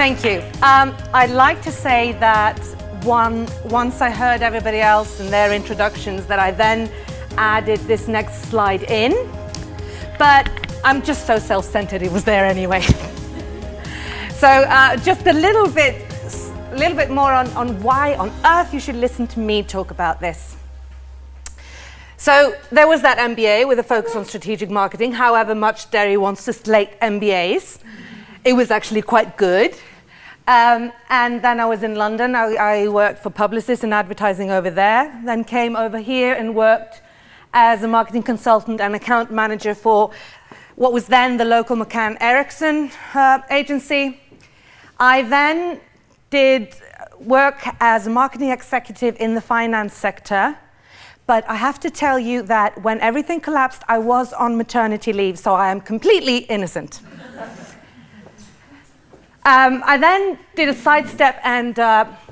Thank you. I'd like to say that once I heard everybody else and their introductions, that I then added this next slide in. But I'm just so self-centered, it was there anyway. So just a little bit more on why on earth you should listen to me talk about this. So there was that MBA with a focus on strategic marketing, however much Derry wants to slate MBAs. It was actually quite good. And then I was in London. I worked for Publicis and advertising over there, then came over here and worked as a marketing consultant and account manager for what was then the local McCann Erickson agency. I then did work as a marketing executive in the finance sector. But I have to tell you that when everything collapsed, I was on maternity leave, so I am completely innocent. I then did a sidestep and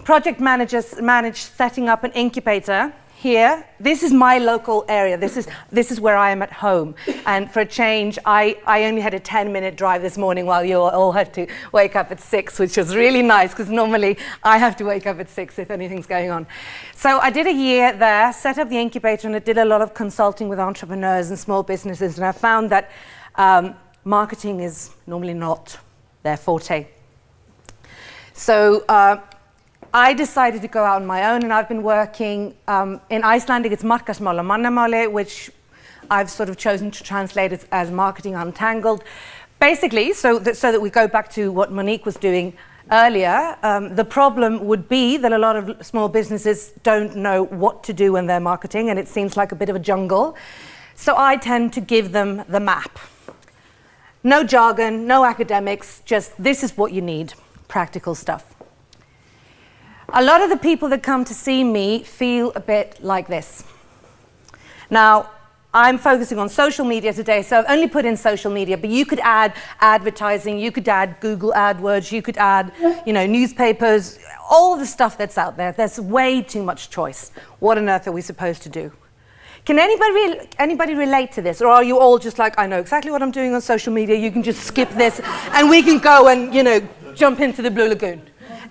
project managed setting up an incubator here. This is my local area. This is where I am at home. And for a change, I only had a 10-minute drive this morning while you all had to wake up at 6, which was really nice because normally I have to wake up at 6 if anything's going on. So I did a year there, set up the incubator, and I did a lot of consulting with entrepreneurs and small businesses. And I found that marketing is normally not their forte. So I decided to go out on my own, and I've been working in Icelandic. It's markaðsmál á mannamáli, which I've sort of chosen to translate as marketing untangled. Basically, so that we go back to what Monique was doing earlier, the problem would be that a lot of small businesses don't know what to do when they're marketing, and it seems like a bit of a jungle. So I tend to give them the map. No jargon, no academics, just this is what you need, practical stuff. A lot of the people that come to see me feel a bit like this. Now, I'm focusing on social media today, so I've only put in social media, but you could add advertising, you could add Google AdWords, you could add, newspapers, all the stuff that's out there. There's way too much choice. What on earth are we supposed to do? Can anybody relate to this? Or are you all just like, I know exactly what I'm doing on social media, you can just skip this, and we can go and, jump into the Blue Lagoon?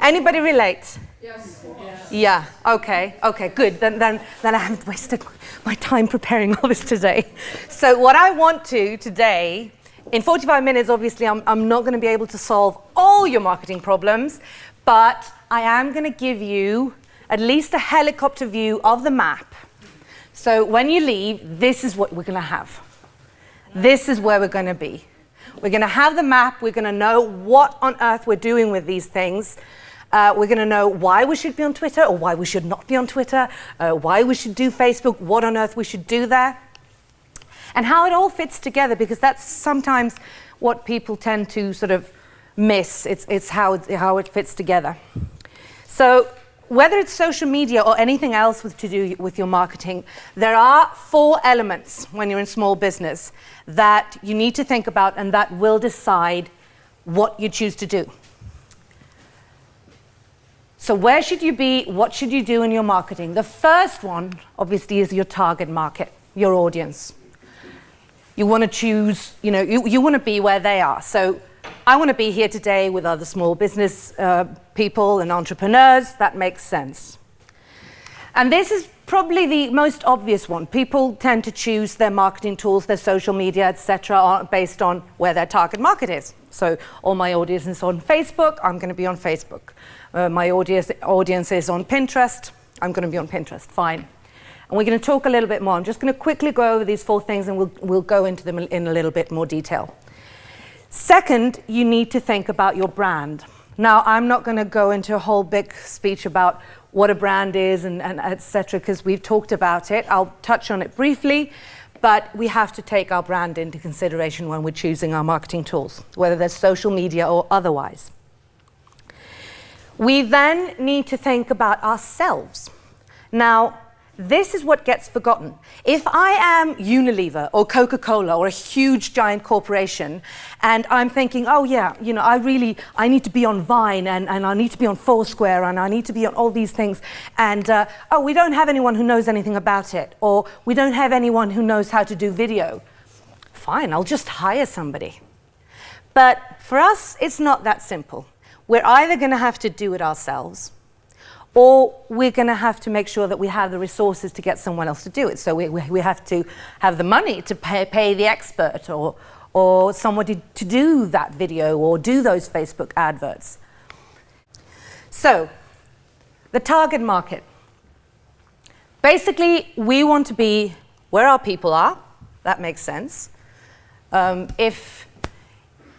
Anybody relate? Yes. Yeah, okay, good. Then I haven't wasted my time preparing all this today. So what I want to today, in 45 minutes, obviously I'm not going to be able to solve all your marketing problems, but I am going to give you at least a helicopter view of the map. So when you leave, this is what we're going to have. This is where we're going to be. We're going to have the map. We're going to know what on earth we're doing with these things. We're going to know why we should be on Twitter or why we should not be on Twitter, why we should do Facebook, what on earth we should do there, and how it all fits together, because that's sometimes what people tend to sort of miss. It's how it fits together. So whether it's social media or anything else to do with your marketing, there are 4 elements when you're in small business that you need to think about and that will decide what you choose to do. So where should you be? What should you do in your marketing? The first one, obviously, is your target market, your audience. You want to choose, you want to be where they are. So I want to be here today with other small business people and entrepreneurs. That makes sense. And this is probably the most obvious one. People tend to choose their marketing tools, their social media, etc., based on where their target market is. So all my audience is on Facebook, I'm going to be on Facebook. My audience is on Pinterest, I'm going to be on Pinterest, fine. And we're going to talk a little bit more. I'm just going to quickly go over these 4 things and we'll go into them in a little bit more detail. Second, you need to think about your brand. Now, I'm not going to go into a whole big speech about what a brand is and etc., because we've talked about it. I'll touch on it briefly, but we have to take our brand into consideration when we're choosing our marketing tools, whether they're social media or otherwise. We then need to think about ourselves. Now, this is what gets forgotten. If I am Unilever or Coca-Cola or a huge giant corporation, and I'm thinking, oh yeah, I need to be on Vine and I need to be on Foursquare and I need to be on all these things, and we don't have anyone who knows anything about it, or we don't have anyone who knows how to do video. Fine, I'll just hire somebody. But for us, it's not that simple. we're either going to have to do it ourselves, or we're going to have to make sure that we have the resources to get someone else to do it. So we have to have the money to pay the expert or somebody to do that video or do those Facebook adverts. So, the target market. Basically, we want to be where our people are. That makes sense. If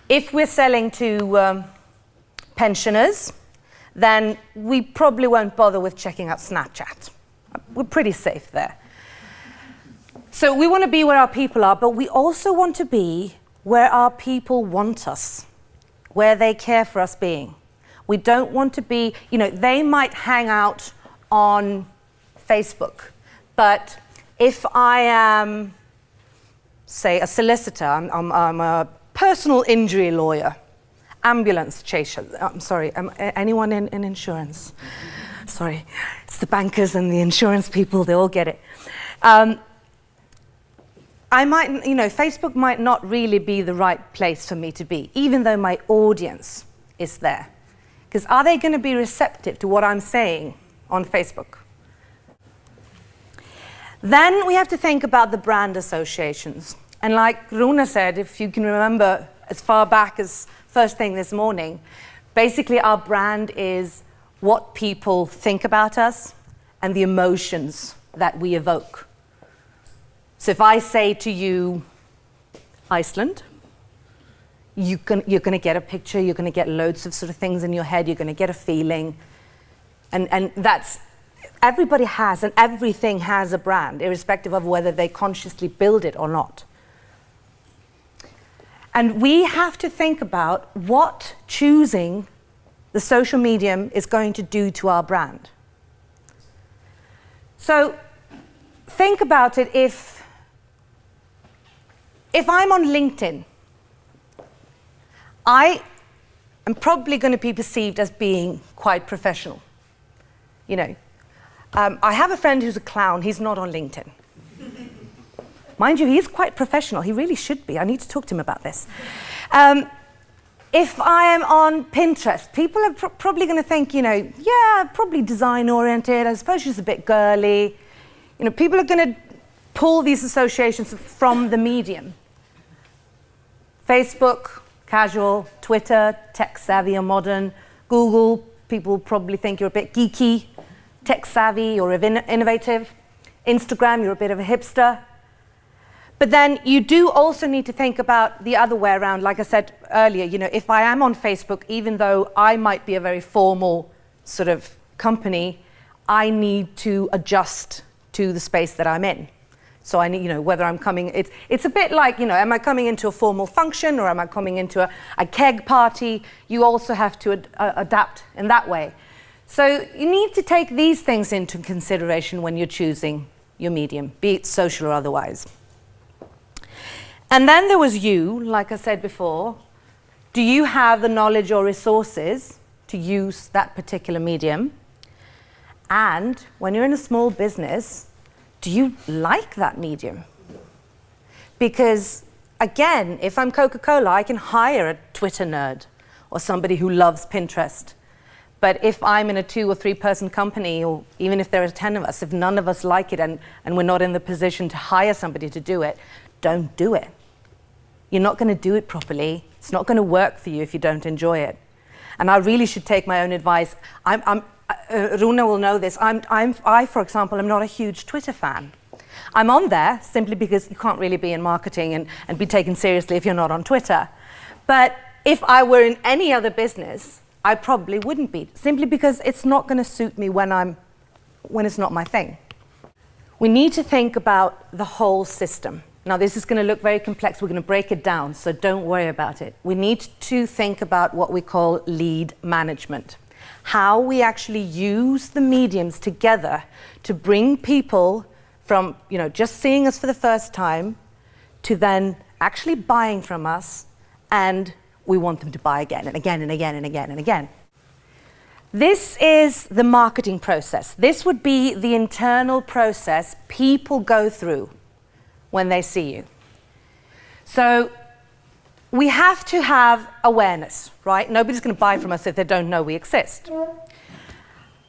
we're selling to pensioners, then we probably won't bother with checking out Snapchat. We're pretty safe there. So we want to be where our people are, but we also want to be where our people want us, where they care for us being. We don't want to be, they might hang out on Facebook, but if I am, say, a solicitor, I'm a personal injury lawyer, ambulance chaser. I'm sorry, anyone in insurance? Sorry, it's the bankers and the insurance people, they all get it. Facebook might not really be the right place for me to be, even though my audience is there. Because are they going to be receptive to what I'm saying on Facebook? Then we have to think about the brand associations. And like Runa said, if you can remember as far back as first thing this morning, basically our brand is what people think about us and the emotions that we evoke. So if I say to you, Iceland, you're going to get a picture, you're going to get loads of sort of things in your head, you're going to get a feeling. And that's, everybody has, and everything has a brand, irrespective of whether they consciously build it or not. And we have to think about what choosing the social medium is going to do to our brand. So think about it if I'm on LinkedIn, I am probably going to be perceived as being quite professional. I have a friend who's a clown, he's not on LinkedIn. Mind you, he's quite professional. He really should be. I need to talk to him about this. If I am on Pinterest, people are probably going to think, yeah, probably design-oriented. I suppose she's a bit girly. People are going to pull these associations from the medium. Facebook, casual. Twitter, tech-savvy or modern. Google, people probably think you're a bit geeky, tech-savvy or innovative. Instagram, you're a bit of a hipster. But then you do also need to think about the other way around. Like I said earlier, if I am on Facebook, even though I might be a very formal sort of company, I need to adjust to the space that I'm in. So I need, whether I'm coming, it's a bit like, am I coming into a formal function or am I coming into a keg party? You also have to adapt in that way. So you need to take these things into consideration when you're choosing your medium, be it social or otherwise. And then there was you, like I said before. Do you have the knowledge or resources to use that particular medium? And when you're in a small business, do you like that medium? Because, again, if I'm Coca-Cola, I can hire a Twitter nerd or somebody who loves Pinterest. But if I'm in a 2 or 3 person company, or even if there are 10 of us, if none of us like it and we're not in the position to hire somebody to do it, don't do it. You're not going to do it properly. It's not going to work for you if you don't enjoy it. And I really should take my own advice. Runa will know this. I, for example, am not a huge Twitter fan. I'm on there simply because you can't really be in marketing and be taken seriously if you're not on Twitter. But if I were in any other business, I probably wouldn't be, simply because it's not going to suit me when it's not my thing. We need to think about the whole system. Now, this is going to look very complex. We're going to break it down, so don't worry about it. We need to think about what we call lead management. How we actually use the mediums together to bring people from, just seeing us for the first time to then actually buying from us, and we want them to buy again and again and again and again and again. This is the marketing process. This would be the internal process people go through when they see you. So we have to have awareness, right? Nobody's going to buy from us if they don't know we exist.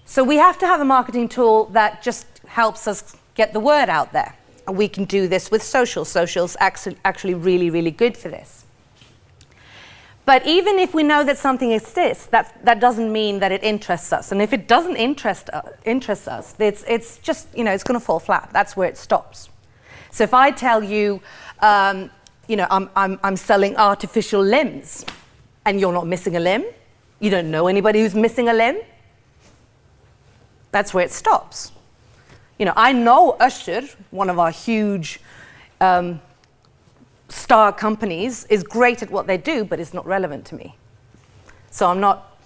So we have to have a marketing tool that just helps us get the word out there. And we can do this with social. Social's actually really, really good for this. But even if we know that something exists, that doesn't mean that it interests us. And if it doesn't interest us, it's just, it's going to fall flat. That's where it stops. So if I tell you, I'm selling artificial limbs, and you're not missing a limb, you don't know anybody who's missing a limb, that's where it stops. I know Össur, one of our huge star companies, is great at what they do, but it's not relevant to me. So I'm not,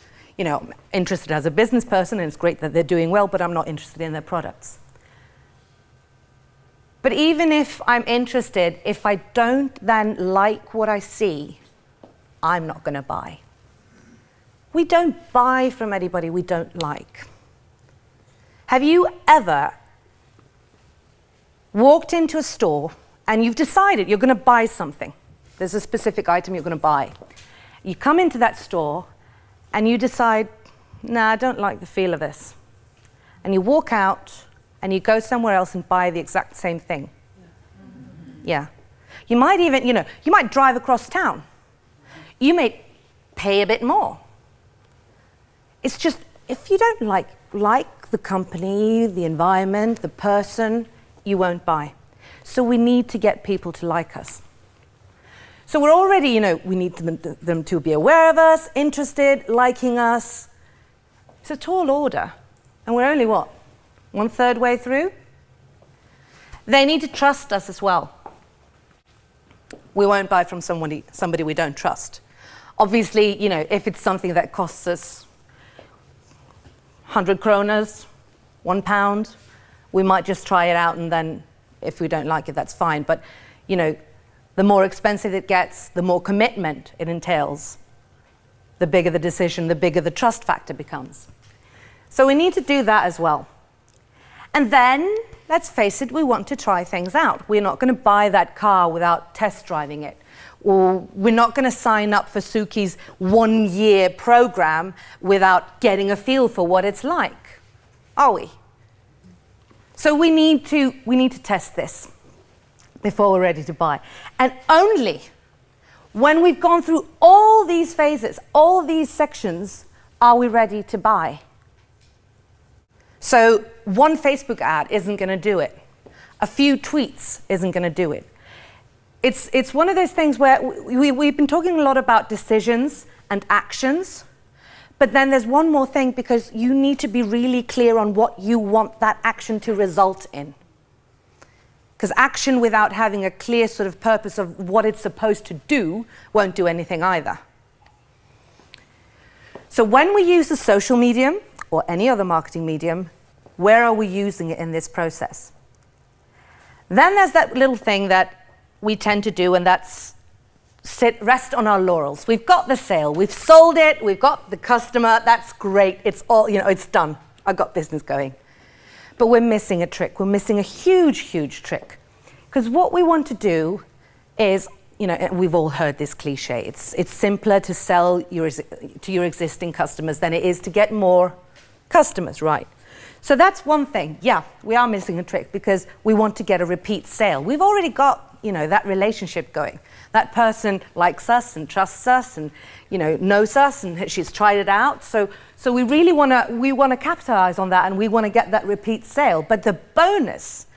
interested as a business person, and it's great that they're doing well, but I'm not interested in their products. But even if I'm interested, if I don't then like what I see, I'm not going to buy. We don't buy from anybody we don't like. Have you ever walked into a store and you've decided you're going to buy something? There's a specific item you're going to buy. You come into that store and you decide, nah, I don't like the feel of this. And you walk out and you go somewhere else and buy the exact same thing. Yeah. You might even, you might drive across town. You may pay a bit more. It's just, if you don't like the company, the environment, the person, you won't buy. So we need to get people to like us. So we're already, we need them to be aware of us, interested, liking us. It's a tall order. And we're only, 1/3 way through? They need to trust us as well. We won't buy from somebody we don't trust. Obviously, if it's something that costs us 100 kronas, £1, we might just try it out, and then if we don't like it, that's fine. But, the more expensive it gets, the more commitment it entails. The bigger the decision, the bigger the trust factor becomes. So we need to do that as well. And then, let's face it, we want to try things out. We're not going to buy that car without test driving it. Or we're not going to sign up for Suki's 1-year program without getting a feel for what it's like, are we? So we need to test this before we're ready to buy. And only when we've gone through all these phases, all these sections, are we ready to buy. So one Facebook ad isn't going to do it. A few tweets isn't going to do it. It's one of those things where we've been talking a lot about decisions and actions, but then there's one more thing, because you need to be really clear on what you want that action to result in. Because action without having a clear sort of purpose of what it's supposed to do won't do anything either. So when we use the social medium, or any other marketing medium, where are we using it in this process? Then there's that little thing that we tend to do, and that's rest on our laurels. We've got the sale, we've sold it, we've got the customer, that's great, it's all, it's done. I've got business going. But we're missing a trick. We're missing a huge, huge trick. Because what we want to do is, and we've all heard this cliche, it's simpler to sell to your existing customers than it is to get more customers, right? So that's one thing. Yeah, we are missing a trick, because we want to get a repeat sale. We've already got, that relationship going. That person likes us and trusts us and, knows us, and she's tried it out. So we really want to capitalize on that, and we want to get that repeat sale. But the bonus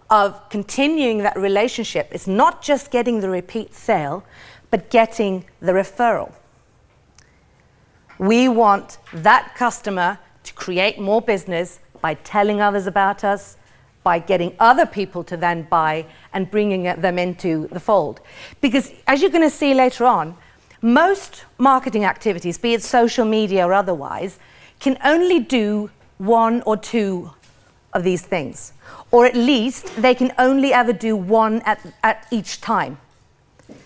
of continuing that relationship is not just getting the repeat sale, but getting the referral. We want that customer to create more business by telling others about us, by getting other people to then buy and bringing them into the fold. Because as you're going to see later on, most marketing activities, be it social media or otherwise, can only do one or two of these things. Or at least they can only ever do one at each time.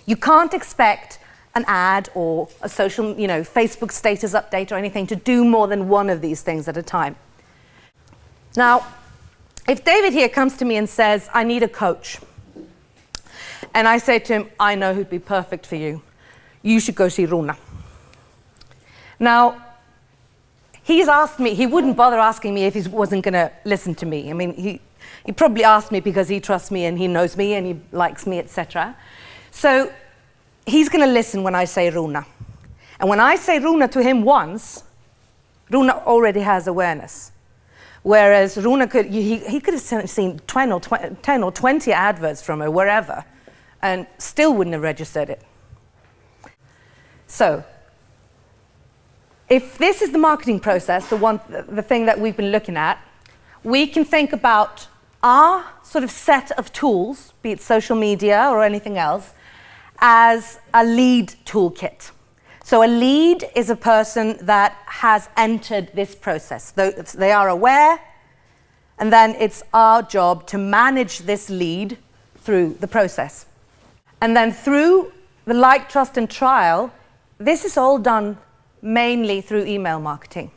You can't expect an ad or a social, Facebook status update or anything to do more than one of these things at a time. Now, if David here comes to me and says, I need a coach, and I say to him, I know who'd be perfect for you. you should go see Runa. Now, he's asked me, he wouldn't bother asking me if he wasn't going to listen to me. I mean, he probably asked me because he trusts me and he knows me and he likes me, etc. So he's going to listen when I say Runa. And when I say Runa to him once, Runa already has awareness. Whereas Runa he could have seen 10 or 20 adverts from her wherever and still wouldn't have registered it. So, if this is the marketing process, the thing that we've been looking at, we can think about our sort of set of tools, be it social media or anything else, as a lead toolkit. So a lead is a person that has entered this process. They are aware, and then it's our job to manage this lead through the process. And then through the like, trust, and trial, this is all done mainly through email marketing.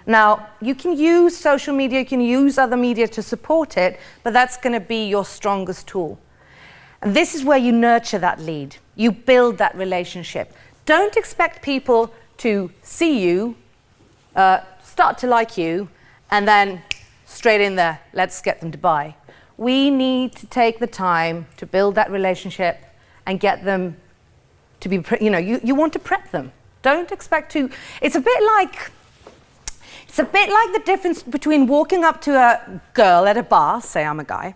Now, you can use social media, you can use other media to support it, but that's going to be your strongest tool. And this is where you nurture that lead. You build that relationship. Don't expect people to see you, start to like you, and then straight in there, let's get them to buy. We need to take the time to build that relationship and get them to be, you want to prep them. Don't expect to, it's a bit like the difference between walking up to a girl at a bar, say I'm a guy,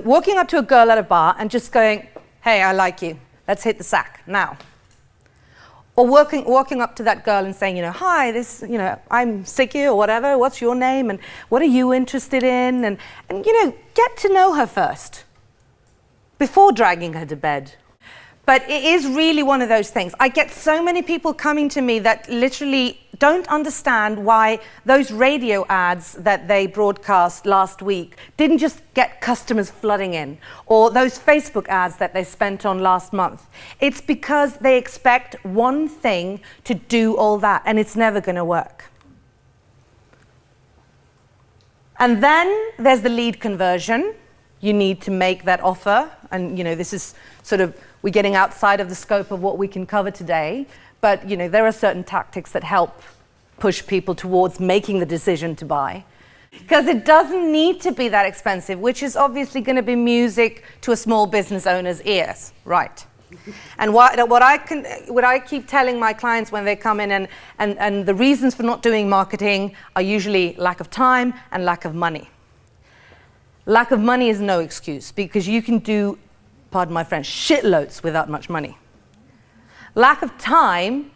walking up to a girl at a bar and just going, hey, I like you, let's hit the sack now. Or walking up to that girl and saying, hi, I'm Siggy or whatever, what's your name and what are you interested in? And get to know her first before dragging her to bed. But it is really one of those things. I get so many people coming to me that literally don't understand why those radio ads that they broadcast last week didn't just get customers flooding in, or those Facebook ads that they spent on last month. It's because they expect one thing to do all that, and it's never going to work. And then there's the lead conversion. You need to make that offer, and this is sort of, we're getting outside of the scope of what we can cover today, but there are certain tactics that help push people towards making the decision to buy. Because it doesn't need to be that expensive, which is obviously going to be music to a small business owner's ears, right? And what I keep telling my clients when they come in, and the reasons for not doing marketing are usually lack of time and lack of money. Lack of money is no excuse, because you can do, pardon my French, shitloads without much money. Lack of time,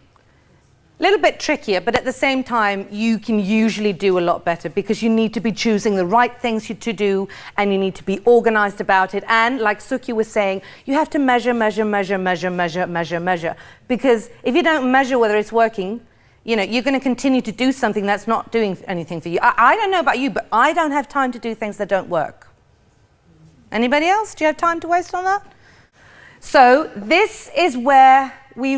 a little bit trickier, but at the same time, you can usually do a lot better because you need to be choosing the right things to do, and you need to be organized about it. And like Suki was saying, you have to measure. Because if you don't measure whether it's working, you're going to continue to do something that's not doing anything for you. I don't know about you, but I don't have time to do things that don't work. Anybody else? Do you have time to waste on that? So this is where we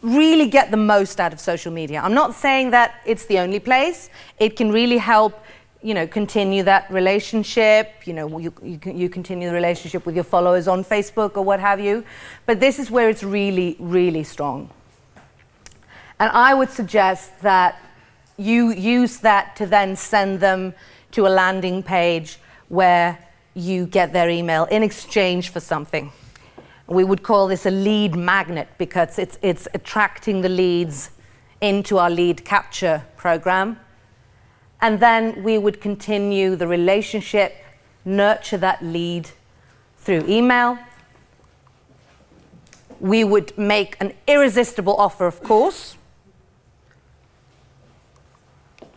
really get the most out of social media. I'm not saying that it's the only place. It can really help, continue that relationship. You continue the relationship with your followers on Facebook or what have you. But this is where it's really, really strong. And I would suggest that you use that to then send them to a landing page where you get their email in exchange for something. We would call this a lead magnet because it's attracting the leads into our lead capture program. And then we would continue the relationship, nurture that lead through email. We would make an irresistible offer, of course.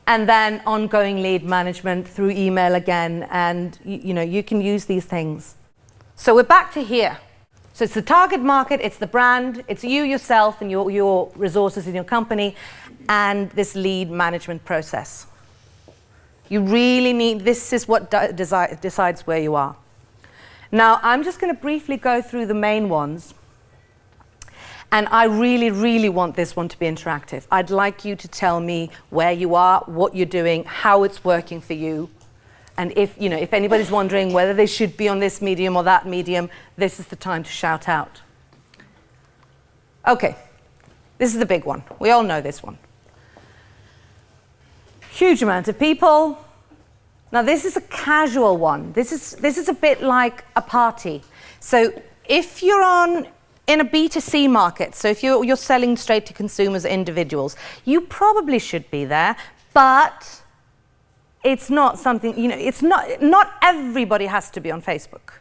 And then ongoing lead management through email again, and you can use these things. So we're back to here. So it's the target market, it's the brand, it's you yourself and your resources in your company, and this lead management process. You really need, this is what decides where you are. Now, I'm just going to briefly go through the main ones. And I really, really want this one to be interactive. I'd like you to tell me where you are, what you're doing, how it's working for you. And if anybody's wondering whether they should be on this medium or that medium, this is the time to shout out. Okay, this is the big one. We all know this one. Huge amount of people. Now this is a casual one. This is a bit like a party. So if you're in a B2C market, so if you're selling straight to consumers, individuals, you probably should be there, but it's not something, it's not everybody has to be on Facebook.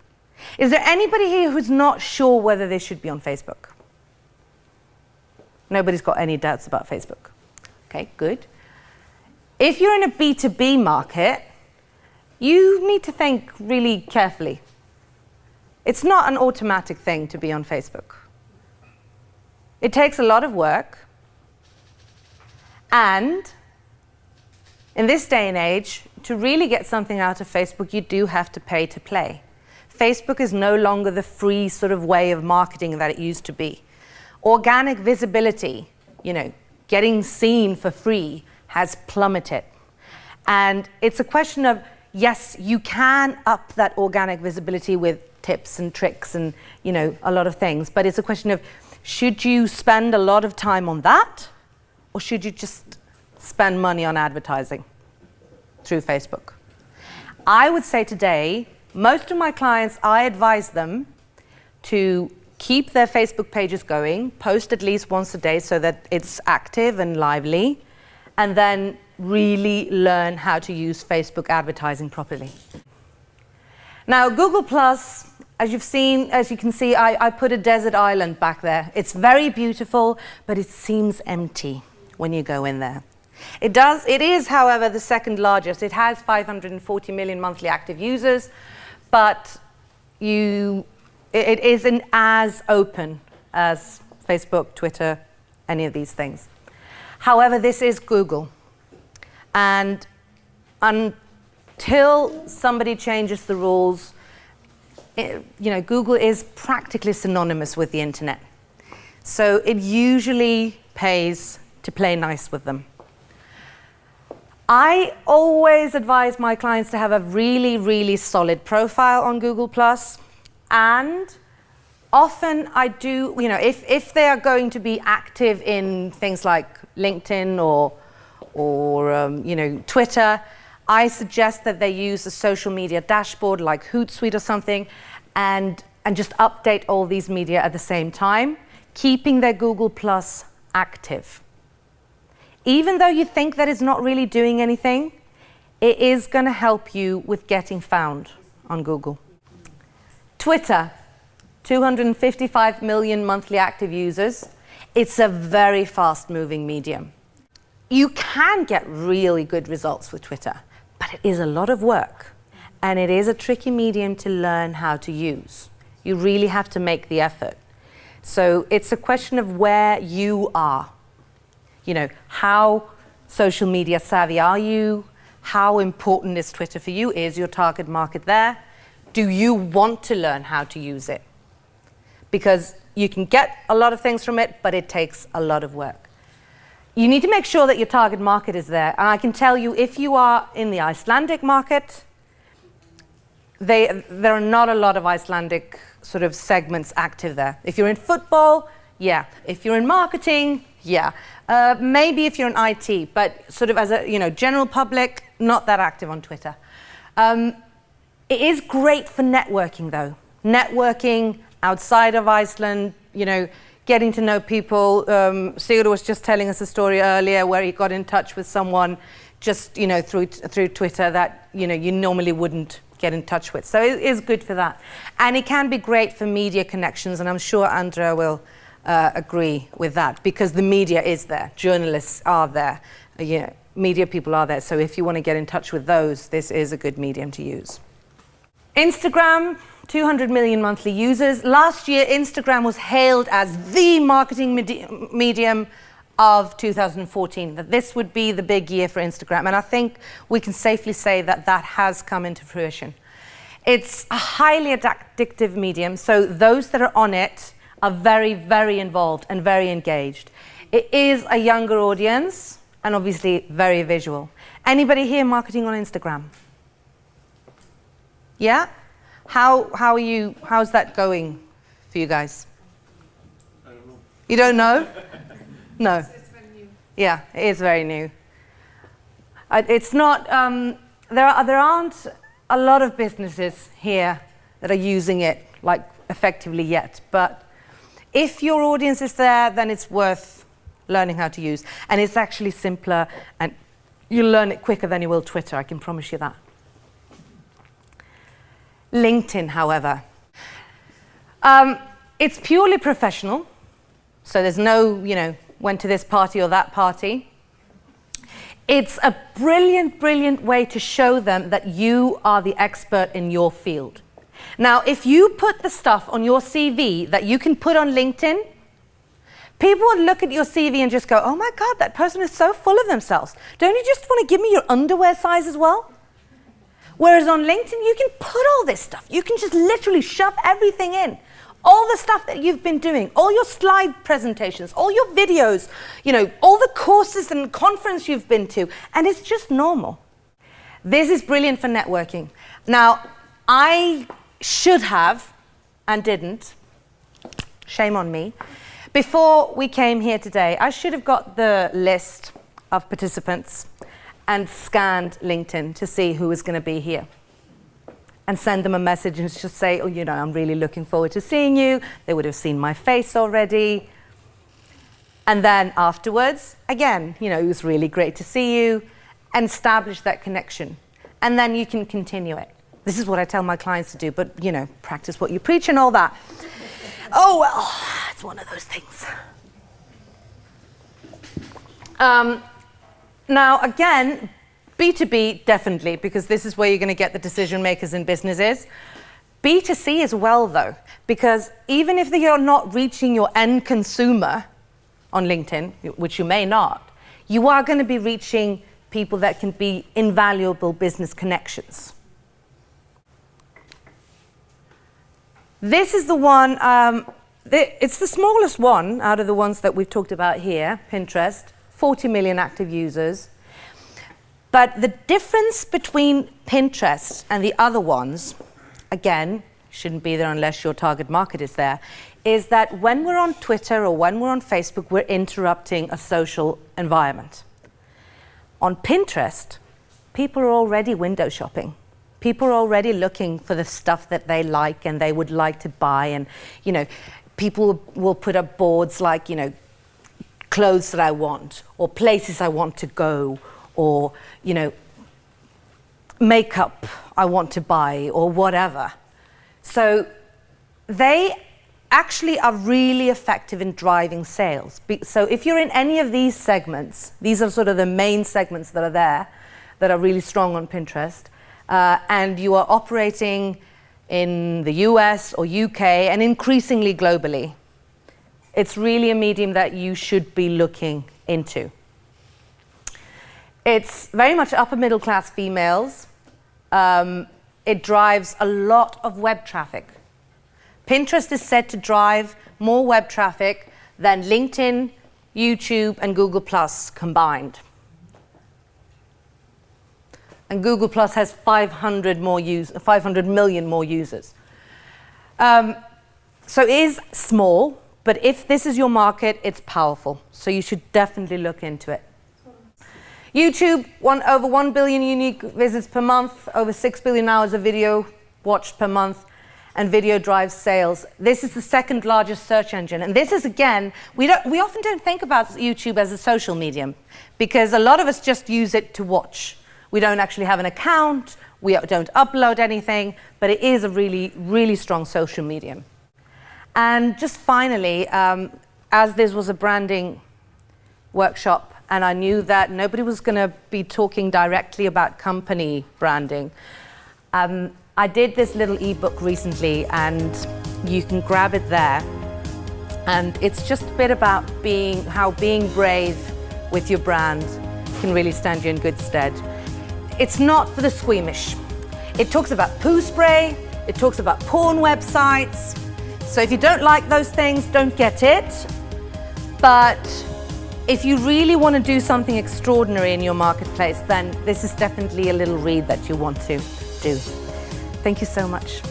Is there anybody here who's not sure whether they should be on Facebook? Nobody's got any doubts about Facebook. Okay, good. If you're in a B2B market, you need to think really carefully. It's not an automatic thing to be on Facebook. It takes a lot of work, and in this day and age, to really get something out of Facebook, you do have to pay to play. Facebook is no longer the free sort of way of marketing that it used to be. Organic visibility, getting seen for free, has plummeted. And it's a question of, yes, you can up that organic visibility with tips and tricks and a lot of things, but it's a question of, should you spend a lot of time on that, or should you just spend money on advertising through Facebook? I would say today, most of my clients, I advise them to keep their Facebook pages going, post at least once a day so that it's active and lively, and then really learn how to use Facebook advertising properly. Now, Google+, as you can see, I put a desert island back there. It's very beautiful, but it seems empty when you go in there. It is, however, the second largest. It has 540 million monthly active users, but it isn't as open as Facebook, Twitter, any of these things. However, this is Google. And until somebody changes the rules, Google is practically synonymous with the internet. So it usually pays to play nice with them. I always advise my clients to have a really, really solid profile on Google+. And often I do, if they are going to be active in things like LinkedIn or Twitter, I suggest that they use a social media dashboard like Hootsuite or something, and just update all these media at the same time, keeping their Google+ active. Even though you think that it's not really doing anything, it is going to help you with getting found on Google. Twitter, 255 million monthly active users. It's a very fast-moving medium. You can get really good results with Twitter, but it is a lot of work, and it is a tricky medium to learn how to use. You really have to make the effort. So it's a question of where you are. How social media savvy are you? How important is Twitter for you? Is your target market there? Do you want to learn how to use it? Because you can get a lot of things from it, but it takes a lot of work. You need to make sure that your target market is there. And I can tell you, if you are in the Icelandic market, there are not a lot of Icelandic sort of segments active there. If you're in football, yeah. If you're in marketing, yeah. Maybe if you're in IT, but sort of as a general public, not that active on Twitter. It is great for networking, though. Networking outside of Iceland, getting to know people. Sigurður was just telling us a story earlier where he got in touch with someone just through Twitter that you normally wouldn't get in touch with. So it is good for that, and it can be great for media connections. And I'm sure Andrea will agree with that, because the media is there, journalists are there, media people are there. So if you want to get in touch with those, this is a good medium to use. Instagram, 200 million monthly users. Last year, Instagram was hailed as the marketing medium of 2014, that this would be the big year for Instagram. And I think we can safely say that that has come into fruition. It's a highly addictive medium, so those that are on it are very, very involved and very engaged. It is a younger audience and obviously very visual. Anybody here marketing on Instagram? Yeah? How's that going for you guys? I don't know. You don't know? No. It's very new. Yeah, it is very new. It's not, there aren't a lot of businesses here that are using it like effectively yet, but if your audience is there, then it's worth learning how to use. And it's actually simpler, and you'll learn it quicker than you will Twitter, I can promise you that. LinkedIn, however. It's purely professional, so there's no, went to this party or that party. It's a brilliant, brilliant way to show them that you are the expert in your field. Now, if you put the stuff on your CV that you can put on LinkedIn, people would look at your CV and just go, oh my God, that person is so full of themselves. Don't you just want to give me your underwear size as well? Whereas on LinkedIn, you can put all this stuff. You can just literally shove everything in. All the stuff that you've been doing, all your slide presentations, all your videos, all the courses and conference you've been to, and it's just normal. This is brilliant for networking. Now, I should have, and didn't, shame on me, before we came here today, I should have got the list of participants and scanned LinkedIn to see who was going to be here. And send them a message and just say, oh, I'm really looking forward to seeing you. They would have seen my face already. And then afterwards, again, it was really great to see you, and establish that connection. And then you can continue it. This is what I tell my clients to do, but, practice what you preach and all that. Oh, well, it's one of those things. Now, again, B2B, definitely, because this is where you're going to get the decision makers in businesses. B2C as well, though, because even if you're not reaching your end consumer on LinkedIn, which you may not, you are going to be reaching people that can be invaluable business connections. This is the one, it's the smallest one out of the ones that we've talked about here, Pinterest, 40 million active users. But the difference between Pinterest and the other ones, again, shouldn't be there unless your target market is there, is that when we're on Twitter or when we're on Facebook, we're interrupting a social environment. On Pinterest, people are already window shopping. People are already looking for the stuff that they like and they would like to buy. And, people will put up boards like, clothes that I want, or places I want to go, or, makeup I want to buy, or whatever. So they actually are really effective in driving sales. So if you're in any of these segments, these are sort of the main segments that are there, that are really strong on Pinterest, and you are operating in the US or UK and increasingly globally, it's really a medium that you should be looking into. It's very much upper middle class females. It drives a lot of web traffic. Pinterest is said to drive more web traffic than LinkedIn, YouTube, and Google Plus combined. And Google Plus has 500 million more users. So it is small, but if this is your market, it's powerful. So you should definitely look into it. YouTube, over 1 billion unique visits per month, over 6 billion hours of video watched per month, and video drives sales. This is the second largest search engine. And this is, again, we often don't think about YouTube as a social medium, because a lot of us just use it to watch. We don't actually have an account, we don't upload anything, but it is a really, really strong social medium. And just finally, as this was a branding workshop, and I knew that nobody was going to be talking directly about company branding, I did this little ebook recently, and you can grab it there. And it's just a bit about how being brave with your brand can really stand you in good stead. It's not for the squeamish. It talks about poo spray, it talks about porn websites. So if you don't like those things, don't get it. But if you really want to do something extraordinary in your marketplace, then this is definitely a little read that you want to do. Thank you so much.